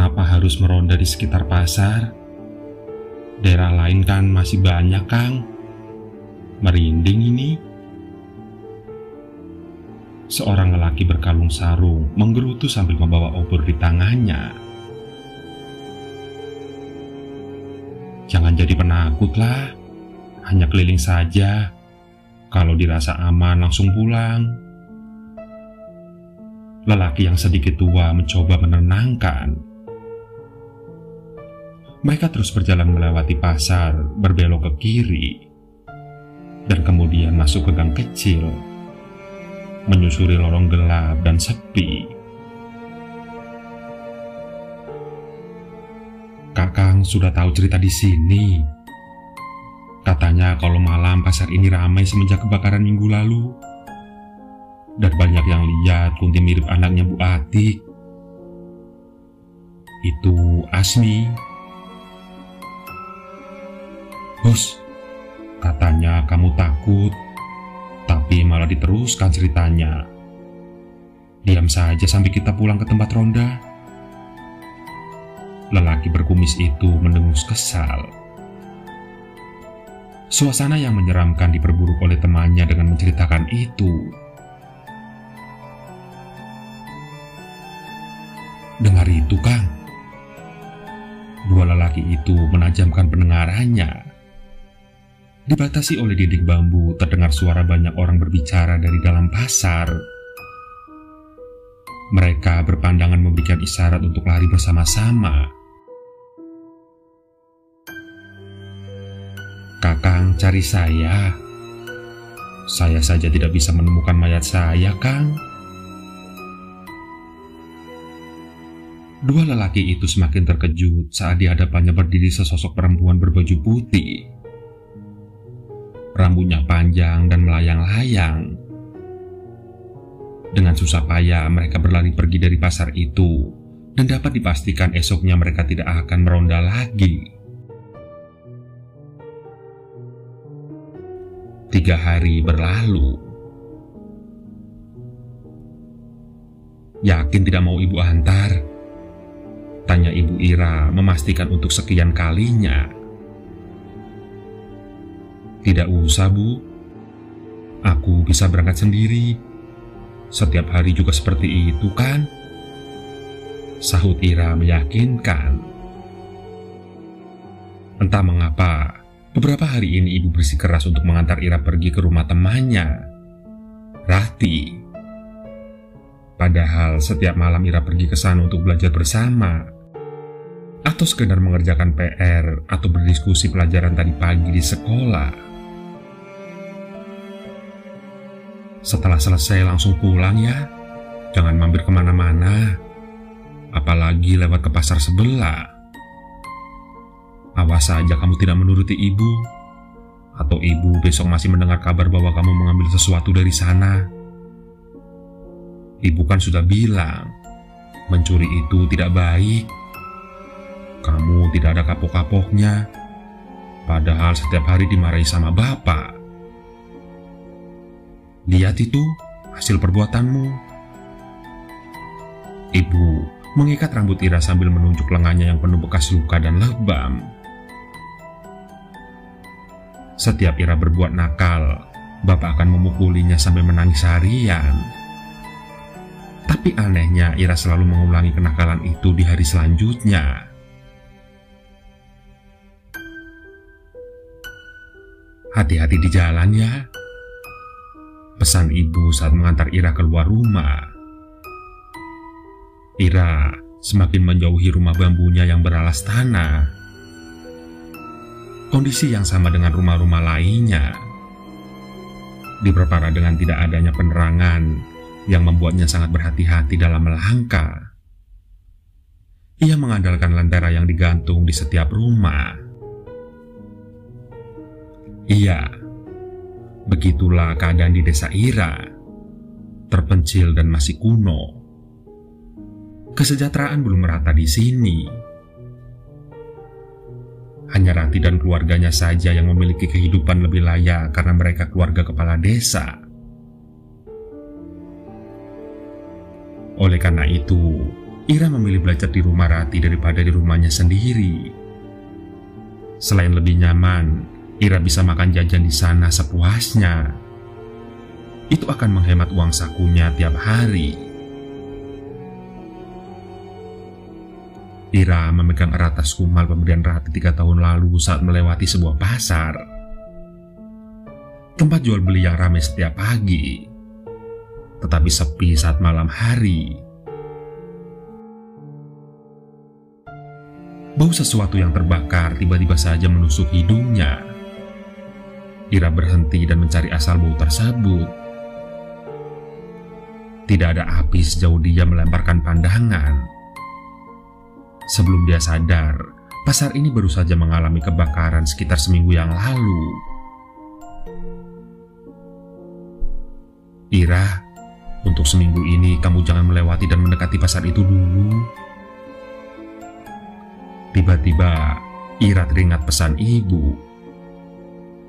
Kenapa harus meronda di sekitar pasar? Daerah lain kan masih banyak, Kang. Merinding ini. Seorang lelaki berkalung sarung menggerutu sambil membawa obor di tangannya. Jangan jadi penakut lah. Hanya keliling saja. Kalau dirasa aman langsung pulang. Lelaki yang sedikit tua mencoba menenangkan. Mereka terus berjalan melewati pasar, berbelok ke kiri, dan kemudian masuk ke gang kecil, menyusuri lorong gelap dan sepi. Kakang sudah tahu cerita di sini. Katanya kalau malam pasar ini ramai semenjak kebakaran minggu lalu. Dan banyak yang lihat Kunti mirip anaknya Bu Atik. Itu Asmi. Bos, katanya kamu takut, tapi malah diteruskan ceritanya. Diam saja sampai kita pulang ke tempat ronda. Lelaki berkumis itu mendengus kesal. Suasana yang menyeramkan diperburuk oleh temannya dengan menceritakan itu. Dengar itu, Kang. Dua lelaki itu menajamkan pendengarannya. Dibatasi oleh dinding bambu, terdengar suara banyak orang berbicara dari dalam pasar. Mereka berpandangan memberikan isyarat untuk lari bersama-sama. Kakang cari saya. Saya saja tidak bisa menemukan mayat saya, Kang. Dua lelaki itu semakin terkejut saat di hadapannya berdiri sesosok perempuan berbaju putih. Rambutnya panjang dan melayang-layang. Dengan susah payah mereka berlari pergi dari pasar itu, dan dapat dipastikan esoknya mereka tidak akan meronda lagi. 3 hari berlalu. Yakin tidak mau ibu antar? Tanya Ibu Ira memastikan untuk sekian kalinya. Tidak usah, Bu. Aku bisa berangkat sendiri. Setiap hari juga seperti itu kan? Sahut Ira meyakinkan. Entah mengapa, beberapa hari ini ibu bersikeras untuk mengantar Ira pergi ke rumah temannya, Rati. Padahal setiap malam Ira pergi ke sana untuk belajar bersama, atau sekedar mengerjakan PR atau berdiskusi pelajaran tadi pagi di sekolah. Setelah selesai langsung pulang ya. Jangan mampir kemana-mana, apalagi lewat ke pasar sebelah. Awas saja kamu tidak menuruti ibu, atau ibu besok masih mendengar kabar bahwa kamu mengambil sesuatu dari sana. Ibu kan sudah bilang, mencuri itu tidak baik. Kamu tidak ada kapok-kapoknya, padahal setiap hari dimarahi sama bapak. Lihat itu, hasil perbuatanmu. Ibu mengikat rambut Ira sambil menunjuk lengannya yang penuh bekas luka dan lebam. Setiap Ira berbuat nakal, bapak akan memukulinya sampai menangis harian. Tapi anehnya Ira selalu mengulangi kenakalan itu di hari selanjutnya. Hati-hati di jalan ya, pesan ibu saat mengantar Ira keluar rumah. Ira semakin menjauhi rumah bambunya yang beralas tanah. Kondisi yang sama dengan rumah-rumah lainnya. Diperparah dengan tidak adanya penerangan yang membuatnya sangat berhati-hati dalam melangkah. Ia mengandalkan lentera yang digantung di setiap rumah. Iya, begitulah keadaan di desa Ira, terpencil dan masih kuno. Kesejahteraan belum merata di sini. Hanya Rati dan keluarganya saja yang memiliki kehidupan lebih layak karena mereka keluarga kepala desa. Oleh karena itu, Ira memilih belajar di rumah Rati daripada di rumahnya sendiri. Selain lebih nyaman, Ira bisa makan jajan di sana sepuasnya. Itu akan menghemat uang sakunya tiap hari. Ira memegang erat tas kumal pemberian Rati 3 tahun lalu saat melewati sebuah pasar. Tempat jual beli yang ramai setiap pagi, tetapi sepi saat malam hari. Bau sesuatu yang terbakar tiba-tiba saja menusuk hidungnya. Ira berhenti dan mencari asal bau tersebut. Tidak ada api sejauh dia melemparkan pandangan. Sebelum dia sadar, pasar ini baru saja mengalami kebakaran sekitar seminggu yang lalu. Ira, untuk seminggu ini kamu jangan melewati dan mendekati pasar itu dulu. Tiba-tiba, Ira teringat pesan ibu.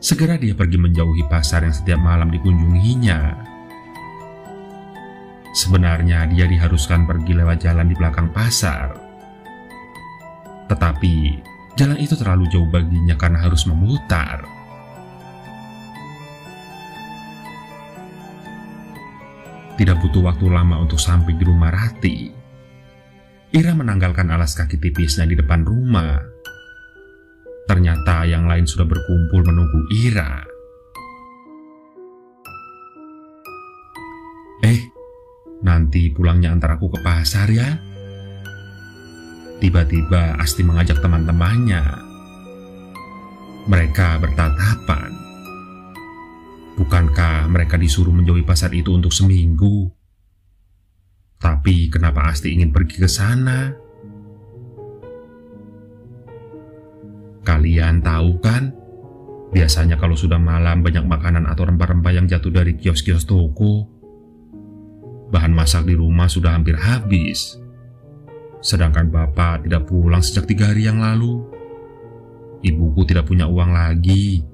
Segera dia pergi menjauhi pasar yang setiap malam dikunjunginya. Sebenarnya dia diharuskan pergi lewat jalan di belakang pasar. Tetapi, jalan itu terlalu jauh baginya karena harus memutar. Tidak butuh waktu lama untuk sampai di rumah Rati. Ira menanggalkan alas kaki tipisnya di depan rumah. Ternyata yang lain sudah berkumpul menunggu Ira. Nanti pulangnya antar aku ke pasar ya. Tiba-tiba Asti mengajak teman-temannya. Mereka bertatapan. Bukankah mereka disuruh menjauhi pasar itu untuk seminggu? Tapi kenapa Asti ingin pergi ke sana? Kalian tahu kan? Biasanya kalau sudah malam banyak makanan atau rempah-rempah yang jatuh dari kios-kios toko. Bahan masak di rumah sudah hampir habis. Sedangkan bapak tidak pulang sejak 3 hari yang lalu. Ibuku tidak punya uang lagi.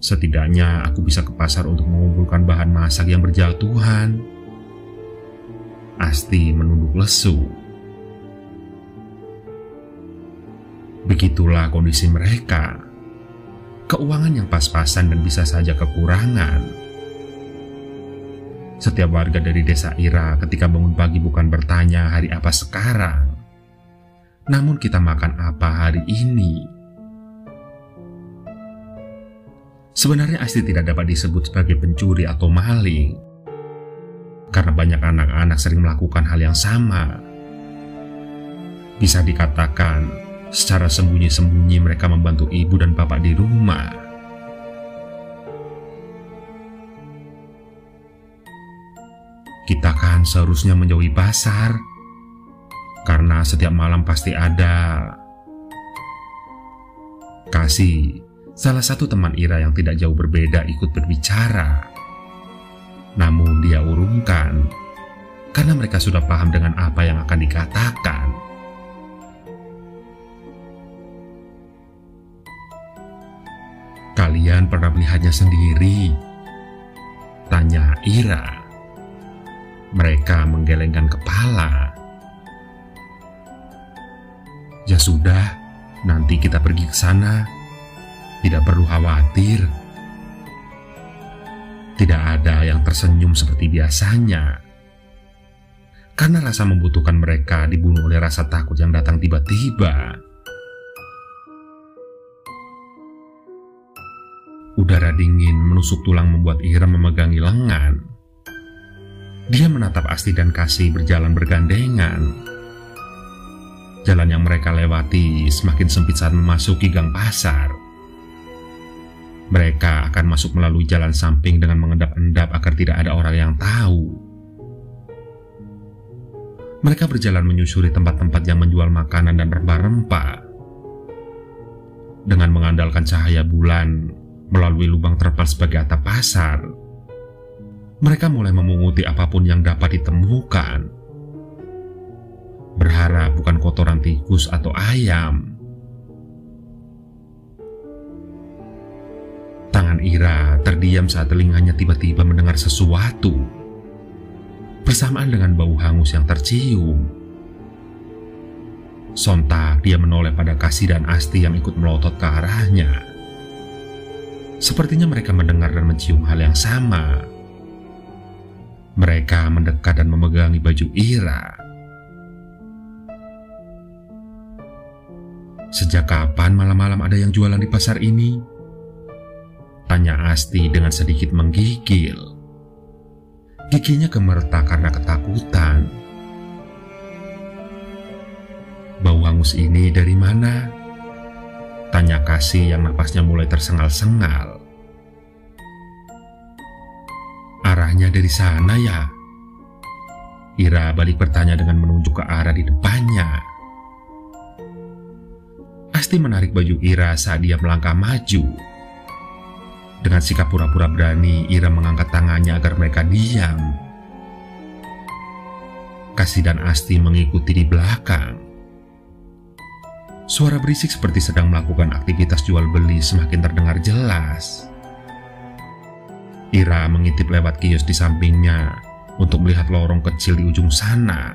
Setidaknya aku bisa ke pasar untuk mengumpulkan bahan masak yang berjatuhan. Asti menunduk lesu. Begitulah kondisi mereka. Keuangan yang pas-pasan dan bisa saja kekurangan. Setiap warga dari desa Ira ketika bangun pagi bukan bertanya hari apa sekarang, namun kita makan apa hari ini. Sebenarnya Asti tidak dapat disebut sebagai pencuri atau maling, karena banyak anak-anak sering melakukan hal yang sama. Bisa dikatakan, secara sembunyi-sembunyi mereka membantu ibu dan bapak di rumah. Kita kan seharusnya menjauhi pasar, karena setiap malam pasti ada. Kasih, salah satu teman Ira yang tidak jauh berbeda ikut berbicara. Namun dia urungkan, karena mereka sudah paham dengan apa yang akan dikatakan. Kalian pernah melihatnya sendiri? Tanya Ira. Mereka menggelengkan kepala. Ya sudah, nanti kita pergi ke sana. Tidak perlu khawatir. Tidak ada yang tersenyum seperti biasanya. Karena rasa membutuhkan mereka dibunuh oleh rasa takut yang datang tiba-tiba. Udara dingin menusuk tulang membuat Ira memegangi lengan. Dia menatap Asti dan Kasih berjalan bergandengan. Jalan yang mereka lewati semakin sempit saat memasuki gang pasar. Mereka akan masuk melalui jalan samping dengan mengendap-endap agar tidak ada orang yang tahu. Mereka berjalan menyusuri tempat-tempat yang menjual makanan dan rempah-rempah. Dengan mengandalkan cahaya bulan melalui lubang terpal sebagai atap pasar, mereka mulai memunguti apapun yang dapat ditemukan. Berharap bukan kotoran tikus atau ayam. Tangan Ira terdiam saat telinganya tiba-tiba mendengar sesuatu. Bersamaan dengan bau hangus yang tercium, Sontak dia menoleh pada Kasih dan Asti yang ikut melotot ke arahnya. Sepertinya mereka mendengar dan mencium hal yang sama. Mereka mendekat dan memegangi baju Ira. "Sejak kapan malam-malam ada yang jualan di pasar ini?" tanya Asti dengan sedikit menggigil. Giginya gemeretak karena ketakutan. "Bau hangus ini dari mana?" tanya Kasih yang napasnya mulai tersengal-sengal. "Arahnya dari sana ya?" Ira balik bertanya dengan menunjuk ke arah di depannya. Asti menarik baju Ira saat dia melangkah maju. Dengan sikap pura-pura berani, Ira mengangkat tangannya agar mereka diam. Kasih dan Asti mengikuti di belakang. Suara berisik seperti sedang melakukan aktivitas jual beli semakin terdengar jelas. Ira mengintip lewat kios di sampingnya untuk melihat lorong kecil di ujung sana.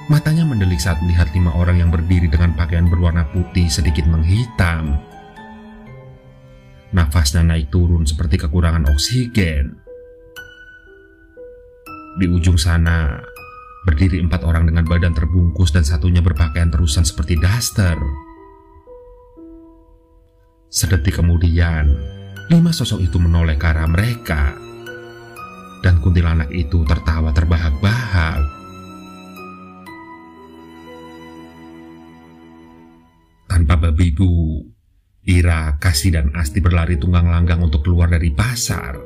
Matanya mendelik saat melihat 5 orang yang berdiri dengan pakaian berwarna putih sedikit menghitam. Nafasnya naik turun seperti kekurangan oksigen. Di ujung sana berdiri 4 orang dengan badan terbungkus dan satunya berpakaian terusan seperti daster. Sedetik kemudian, 5 sosok itu menoleh ke arah mereka, dan kuntilanak itu tertawa terbahak-bahak. Tanpa babi bu, Ira, Kasih, dan Asti berlari tunggang langgang untuk keluar dari pasar.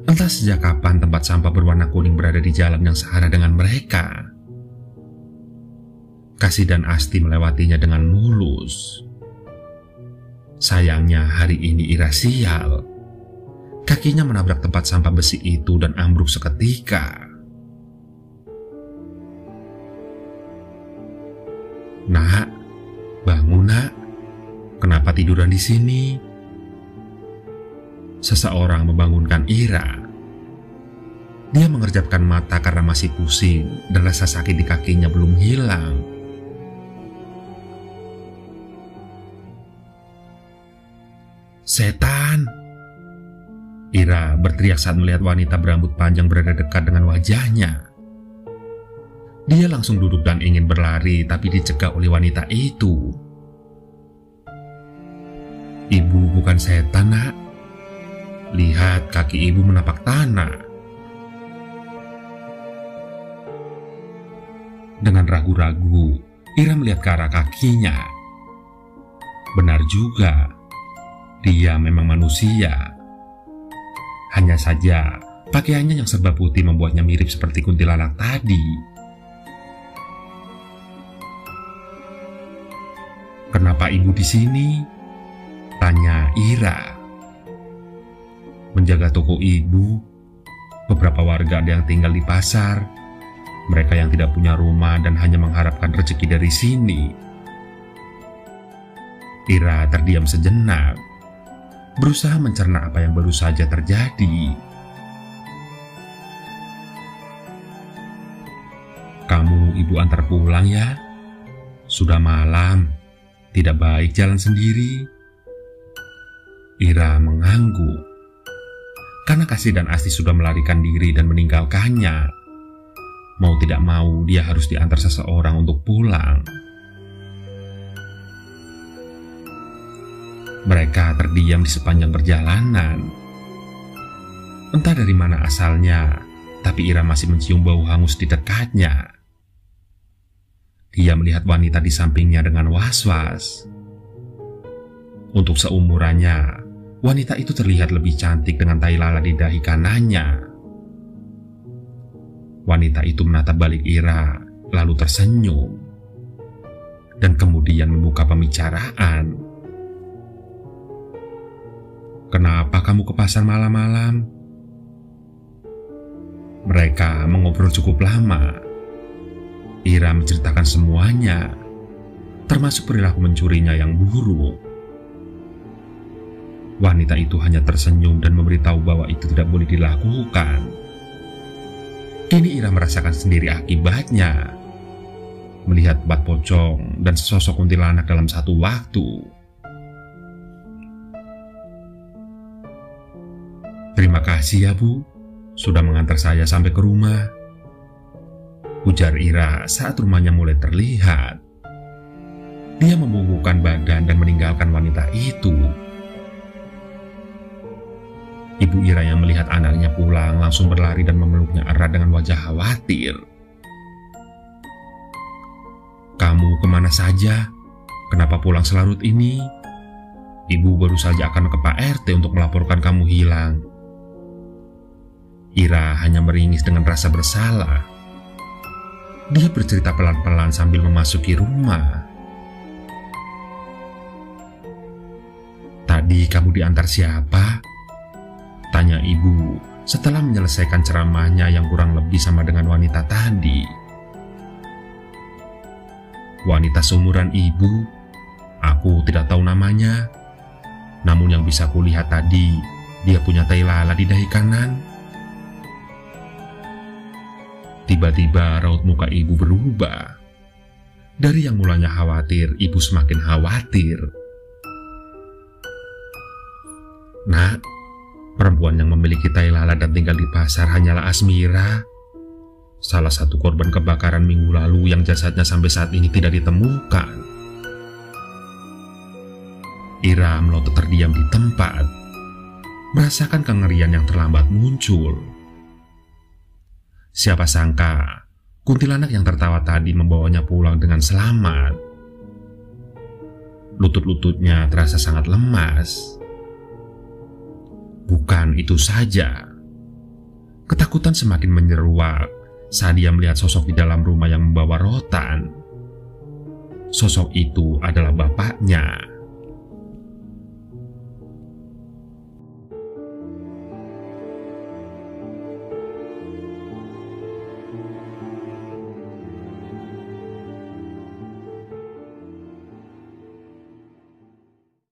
Entah sejak kapan tempat sampah berwarna kuning berada di jalan yang searah dengan mereka. Kasih dan Asti melewatinya dengan mulus. Sayangnya hari ini Ira sial. Kakinya menabrak tempat sampah besi itu dan ambruk seketika. "Nak, bangun nak. Kenapa tiduran di sini?" Seseorang membangunkan Ira. Dia mengerjapkan mata karena masih pusing dan rasa sakit di kakinya belum hilang. "Setan!" Ira berteriak saat melihat wanita berambut panjang berada dekat dengan wajahnya. Dia langsung duduk dan ingin berlari, tapi dicegah oleh wanita itu. "Ibu bukan setan, nak. Lihat, kaki ibu menapak tanah." Dengan ragu-ragu, Ira melihat ke arah kakinya. Benar juga, dia memang manusia. Hanya saja, pakaiannya yang serba putih membuatnya mirip seperti kuntilanak tadi. "Kenapa ibu di sini?" tanya Ira. "Menjaga toko ibu. Beberapa warga ada yang tinggal di pasar. Mereka yang tidak punya rumah dan hanya mengharapkan rezeki dari sini." Ira terdiam sejenak, berusaha mencerna apa yang baru saja terjadi. "Kamu ibu antar pulang ya? Sudah malam. Tidak baik jalan sendiri." Ira mengangguk. Karena Kasih dan Asti sudah melarikan diri dan meninggalkannya. Mau tidak mau, dia harus diantar seseorang untuk pulang. Mereka terdiam di sepanjang perjalanan. Entah dari mana asalnya, tapi Ira masih mencium bau hangus di dekatnya. Dia melihat wanita di sampingnya dengan was-was. Untuk seumurannya, wanita itu terlihat lebih cantik dengan tai lalat di dahi kanannya. Wanita itu menatap balik Ira, lalu tersenyum. Dan kemudian membuka pembicaraan. "Kenapa kamu ke pasar malam-malam?" Mereka mengobrol cukup lama. Ira menceritakan semuanya, termasuk perilaku mencurinya yang buruk. Wanita itu hanya tersenyum dan memberitahu bahwa itu tidak boleh dilakukan. Kini Ira merasakan sendiri akibatnya. Melihat tempat pocong dan sesosok kuntilanak dalam satu waktu. "Terima kasih ya Bu, sudah mengantar saya sampai ke rumah," ujar Ira saat rumahnya mulai terlihat. Dia membungkukkan badan dan meninggalkan wanita itu. Ibu Ira yang melihat anaknya pulang langsung berlari dan memeluknya erat dengan wajah khawatir. "Kamu kemana saja? Kenapa pulang selarut ini? Ibu baru saja akan ke Pak RT untuk melaporkan kamu hilang." Ira hanya meringis dengan rasa bersalah. Dia bercerita pelan-pelan sambil memasuki rumah. "Tadi kamu diantar siapa?" tanya ibu setelah menyelesaikan ceramahnya yang kurang lebih sama dengan wanita tadi. "Wanita seumuran ibu. Aku tidak tahu namanya. Namun yang bisa kulihat tadi, dia punya tai lalat di dahi kanan." Tiba-tiba raut muka ibu berubah. Dari yang mulanya khawatir, ibu semakin khawatir. "Nak, perempuan yang memiliki tai lalat dan tinggal di pasar hanyalah Asmira, salah satu korban kebakaran minggu lalu yang jasadnya sampai saat ini tidak ditemukan." Ira melotot terdiam di tempat, merasakan kengerian yang terlambat muncul. Siapa sangka kuntilanak yang tertawa tadi membawanya pulang dengan selamat. Lutut-lututnya terasa sangat lemas. Bukan itu saja, ketakutan semakin menyeruak saat dia melihat sosok di dalam rumah yang membawa rotan. Sosok itu adalah bapaknya.